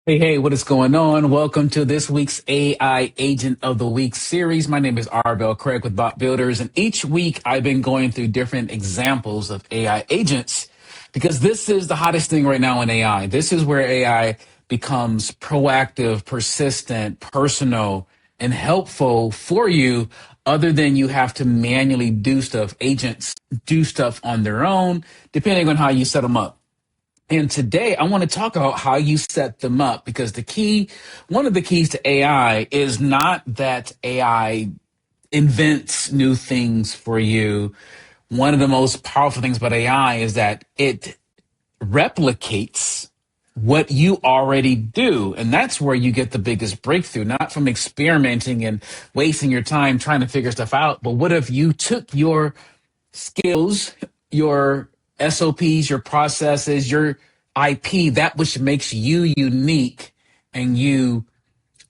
Hey, what is going on? Welcome to this week's AI Agent of the Week series. My name is Arvell Craig with Bot Builders, and each week I've been going through different examples of AI agents because this is the hottest thing right now in AI. This is where AI becomes proactive, persistent, personal, and helpful for you, other than you have to manually do stuff. Agents do stuff on their own, depending on how you set them up. And today I want to talk about how you set them up because one of the keys to AI is not that AI invents new things for you. One of the most powerful things about AI is that it replicates what you already do. And that's where you get the biggest breakthrough, not from experimenting and wasting your time trying to figure stuff out. But what if you took your skills, your SOPs, your processes, your IP, that which makes you unique, and you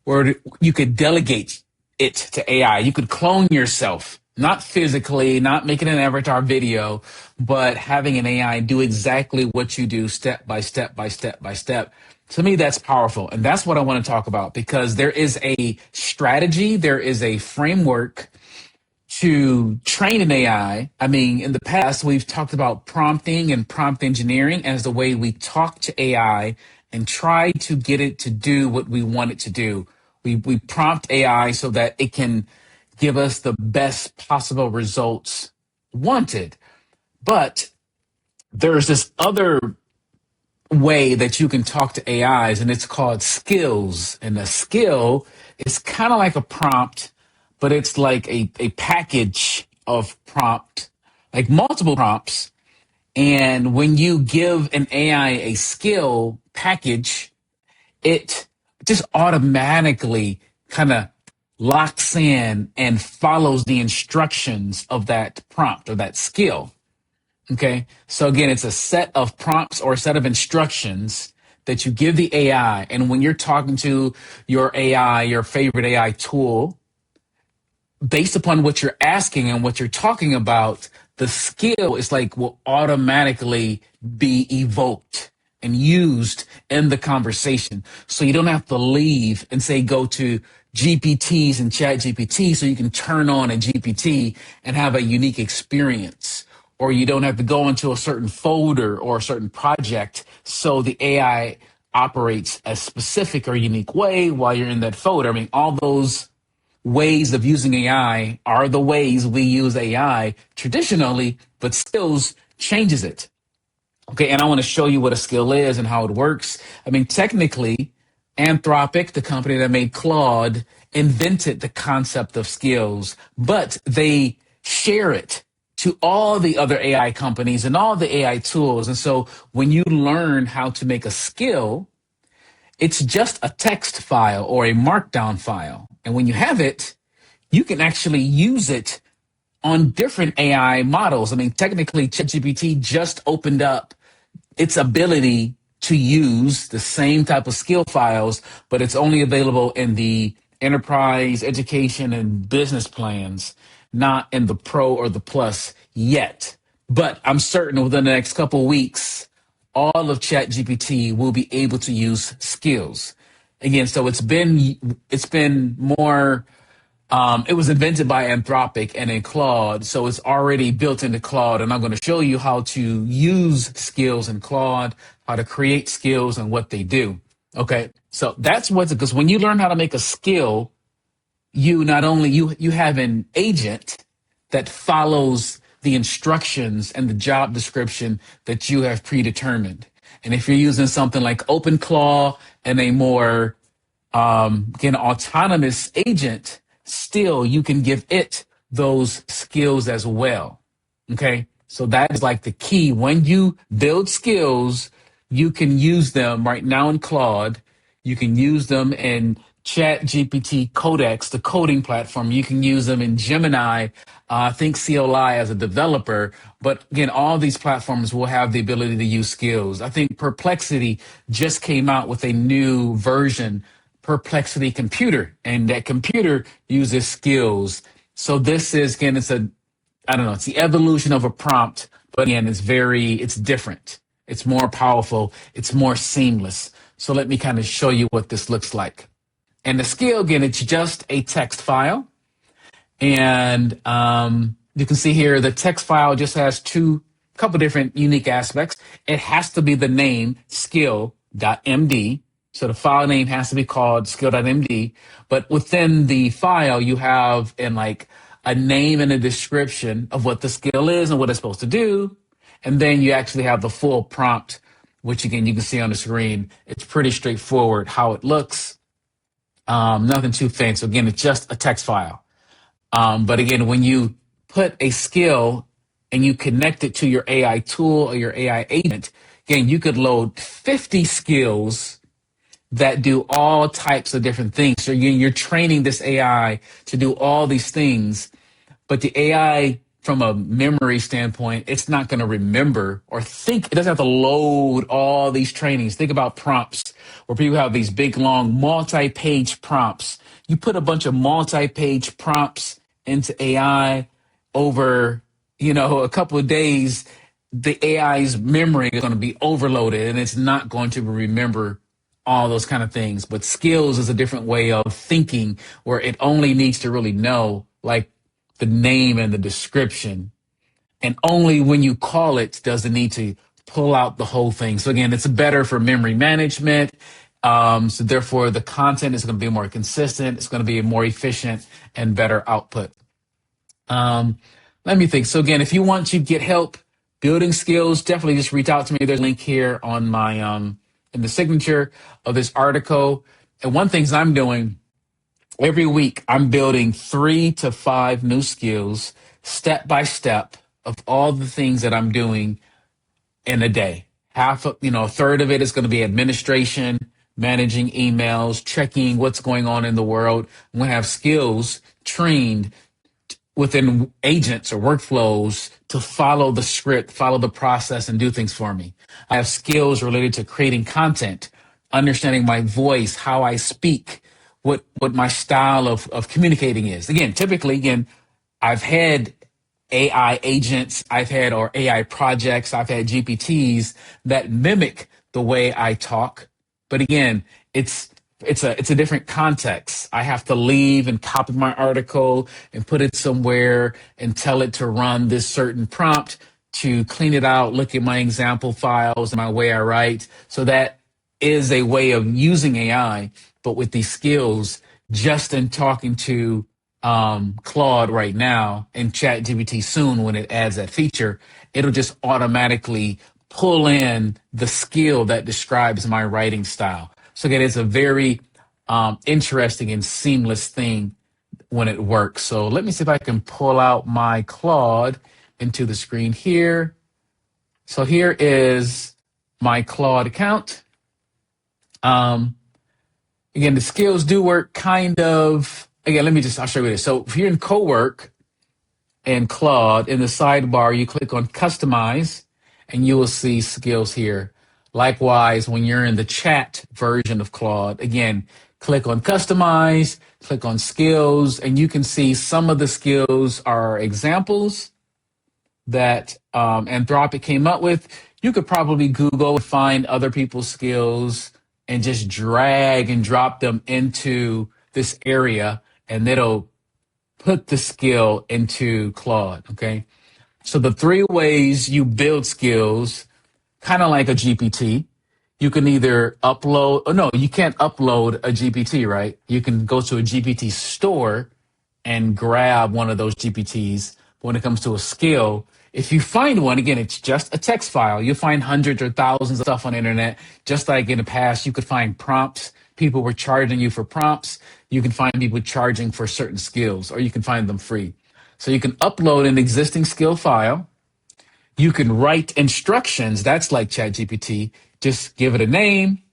could delegate it to AI. You could clone yourself, not physically, not making an avatar video, but having an AI do exactly what you do step by step by step by step. To me, that's powerful. And that's what I want to talk about because there is a strategy, there is a framework to train an AI. I mean, in the past, we've talked about prompting and prompt engineering as the way we talk to AI and try to get it to do what we want it to do. We prompt AI so that it can give us the best possible results wanted. But there's this other way that you can talk to AIs, and it's called skills. And a skill is kind of like a prompt, but it's like a package of prompt, like multiple prompts. And when you give an AI a skill package, it just automatically kind of locks in and follows the instructions of that prompt or that skill. Okay. So again, it's a set of prompts or a set of instructions that you give the AI. And when you're talking to your AI, your favorite AI tool, based upon what you're asking and what you're talking about, the skill is like will automatically be evoked and used in the conversation. So you don't have to leave and say, go to GPTs and ChatGPT so you can turn on a GPT and have a unique experience. Or you don't have to go into a certain folder or a certain project so the AI operates a specific or unique way while you're in that folder. I mean, all those ways of using AI are the ways we use AI traditionally, but skills changes it. Okay, and I want to show you what a skill is and how it works. I mean, technically, Anthropic, the company that made Claude, invented the concept of skills, but they share it to all the other AI companies and all the AI tools. And so when you learn how to make a skill, it's just a text file or a markdown file. And when you have it, you can actually use it on different AI models. I mean, technically, ChatGPT just opened up its ability to use the same type of skill files, but it's only available in the enterprise, education, and business plans, not in the pro or the plus yet. But I'm certain within the next couple of weeks, all of ChatGPT will be able to use skills. Again, so it's been more it was invented by Anthropic and in Claude, so it's already built into Claude. And I'm going to show you how to use skills in Claude, how to create skills and what they do. Okay, so that's what's because when you learn how to make a skill, you not only you have an agent that follows the instructions and the job description that you have predetermined. And if you're using something like OpenClaw and a more again, autonomous agent, still you can give it those skills as well. Okay. So that is like the key. When you build skills, you can use them right now in Claude. You can use them in Chat GPT Codex, the coding platform. You can use them in Gemini, I think CLI as a developer. But again, all these platforms will have the ability to use skills. I think Perplexity just came out with a new version, Perplexity Computer, and that computer uses skills. So this is, again, I don't know, it's the evolution of a prompt, but again, it's different. It's more powerful. It's more seamless. So let me kind of show you what this looks like. And the skill, again, it's just a text file. And you can see here the text file just has couple different unique aspects. It has to be the name skill.md. So the file name has to be called skill.md. But within the file, you have a name and a description of what the skill is and what it's supposed to do. And then you actually have the full prompt, which again, you can see on the screen. It's pretty straightforward how it looks. Nothing too fancy. So again, it's just a text file. But again, when you put a skill and you connect it to your AI tool or your AI agent, again, you could load 50 skills that do all types of different things. So you're training this AI to do all these things, but the AI, from a memory standpoint, it's not going to remember or think. It doesn't have to load all these trainings. Think about prompts where people have these big, long, multi-page prompts. You put a bunch of multi-page prompts into AI over, a couple of days, the AI's memory is going to be overloaded and it's not going to remember all those kind of things. But skills is a different way of thinking where it only needs to really know, like, the name and the description. And only when you call it does it need to pull out the whole thing. So again, it's better for memory management. So therefore, the content is going to be more consistent. It's going to be more efficient and better output. Let me think. So again, if you want to get help building skills, definitely just reach out to me. There's a link here on my in the signature of this article. And one thing I'm doing, every week, I'm building 3 to 5 new skills, step by step, of all the things that I'm doing in a day. A third of it is going to be administration, managing emails, checking what's going on in the world. I'm going to have skills trained within agents or workflows to follow the script, follow the process, and do things for me. I have skills related to creating content, understanding my voice, how I speak, what my style of communicating is. Typically, I've had AI agents, or AI projects, I've had GPTs that mimic the way I talk. But again, it's a different context. I have to leave and copy my article and put it somewhere and tell it to run this certain prompt to clean it out, look at my example files and my way I write. So that is a way of using AI, but with these skills, just in talking to Claude right now and ChatGPT soon when it adds that feature, it'll just automatically pull in the skill that describes my writing style. So again, it's a very interesting and seamless thing when it works. So let me see if I can pull out my Claude into the screen here. So here is my Claude account. Again, the skills do work kind of, again, I'll show you this. So if you're in Cowork and Claude, in the sidebar, you click on Customize, and you will see skills here. Likewise, when you're in the chat version of Claude, again, click on Customize, click on Skills, and you can see some of the skills are examples that Anthropic came up with. You could probably Google and find other people's skills and just drag and drop them into this area, and it'll put the skill into Claude, okay? So the 3 ways you build skills, kind of like a GPT, you can either you can't upload a GPT, right? You can go to a GPT store and grab one of those GPTs. But when it comes to a skill, if you find one, again, it's just a text file. You'll find hundreds or thousands of stuff on the internet. Just like in the past, you could find prompts. People were charging you for prompts. You can find people charging for certain skills, or you can find them free. So you can upload an existing skill file. You can write instructions. That's like ChatGPT. Just give it a name,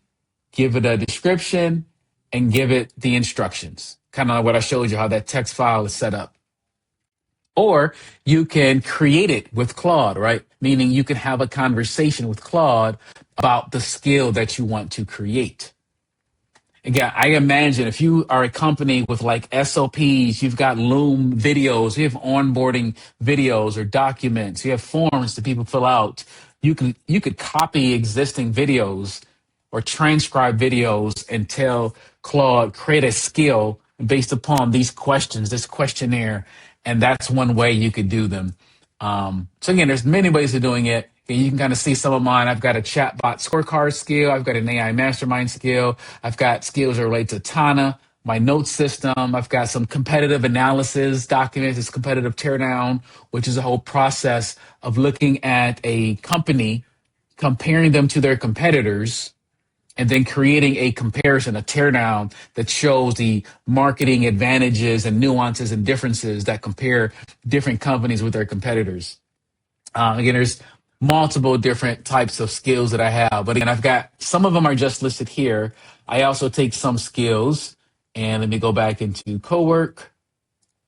give it a description, and give it the instructions. Kind of like what I showed you, how that text file is set up. Or you can create it with Claude, right? Meaning you can have a conversation with Claude about the skill that you want to create. Again, I imagine if you are a company with like SOPs, you've got Loom videos, you have onboarding videos or documents, you have forms that people fill out. You could copy existing videos or transcribe videos and tell Claude, create a skill based upon these questions, this questionnaire. And that's one way you could do them. So again, there's many ways of doing it. And you can kind of see some of mine. I've got a chatbot scorecard skill. I've got an AI mastermind skill. I've got skills that relate to Tana, my note system. I've got some competitive analysis documents. It's competitive teardown, which is a whole process of looking at a company, comparing them to their competitors, and then creating a comparison, a teardown that shows the marketing advantages and nuances and differences that compare different companies with their competitors. Again, there's multiple different types of skills that I have, but again, I've got some of them are just listed here. I also take some skills, and let me go back into co-work.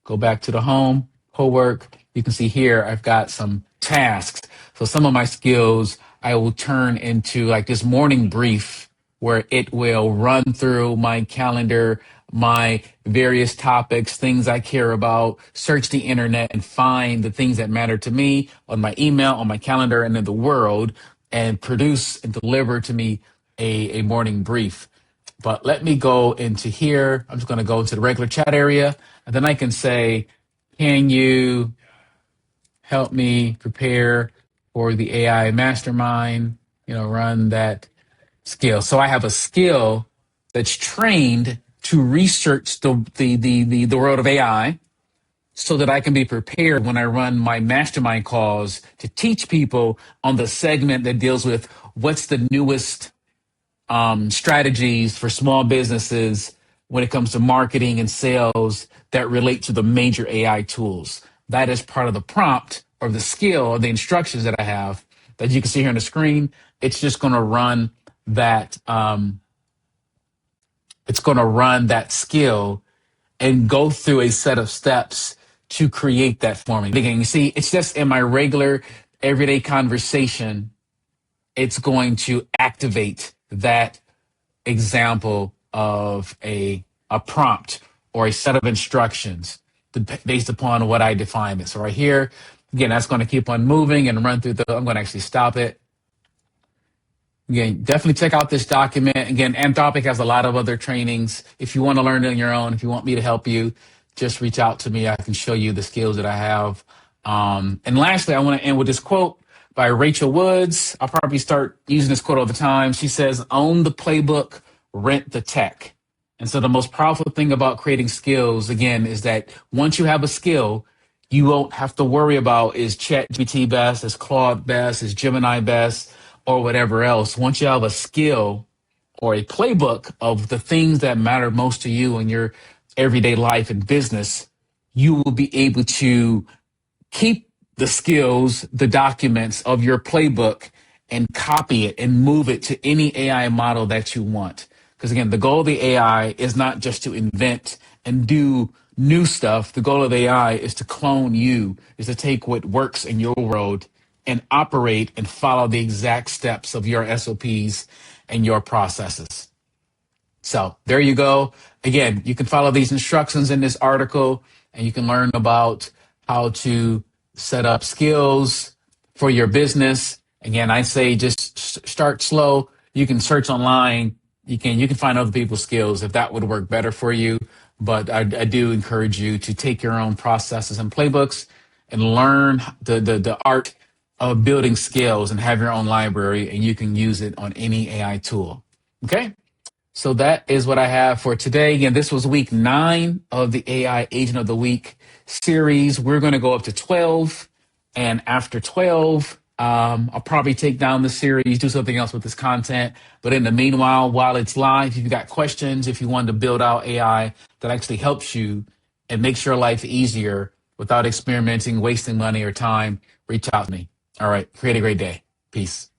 Go back to the home, co-work. You can see here, I've got some tasks. So some of my skills I will turn into like this morning brief where it will run through my calendar, my various topics, things I care about, search the internet and find the things that matter to me on my email, on my calendar, and in the world, and produce and deliver to me a morning brief. But let me go into here. I'm just going to go into the regular chat area, and then I can say, can you help me prepare for the AI mastermind? Run that skill. So I have a skill that's trained to research the world of AI so that I can be prepared when I run my mastermind calls to teach people on the segment that deals with what's the newest strategies for small businesses when it comes to marketing and sales that relate to the major AI tools. That is part of the prompt or the skill or the instructions that I have that you can see here on the screen. It's just going to run that. It's going to run that skill and go through a set of steps to create that for me. Again, you see, it's just in my regular everyday conversation. It's going to activate that example of a prompt or a set of instructions based upon what I define it. So right here, again, that's going to keep on moving and run through I'm going to actually stop it. Again, definitely check out this document. Again, Anthropic has a lot of other trainings. If you want to learn it on your own, if you want me to help you, just reach out to me. I can show you the skills that I have. And lastly, I want to end with this quote by Rachel Woods. I'll probably start using this quote all the time. She says, own the playbook, rent the tech. And so the most powerful thing about creating skills, again, is that once you have a skill, you won't have to worry about is ChatGPT best, is Claude best, is Gemini best, or whatever else. Once you have a skill or a playbook of the things that matter most to you in your everyday life and business, you will be able to keep the skills, the documents of your playbook and copy it and move it to any AI model that you want. Because again, the goal of the AI is not just to invent and do new stuff. The goal of the AI is to clone you, is to take what works in your world and operate and follow the exact steps of your SOPs and your processes. So there you go. Again, you can follow these instructions in this article and you can learn about how to set up skills for your business. Again, I say just start slow. You can search online. You can find other people's skills if that would work better for you. But I do encourage you to take your own processes and playbooks and learn the art of building skills and have your own library, and you can use it on any AI tool. Okay? So that is what I have for today. Again, this was week 9 of the AI Agent of the Week series. We're going to go up to 12. And after 12, I'll probably take down the series, do something else with this content. But in the meanwhile, while it's live, if you've got questions, if you want to build out AI that actually helps you and makes your life easier without experimenting, wasting money or time, reach out to me. All right. Create a great day. Peace.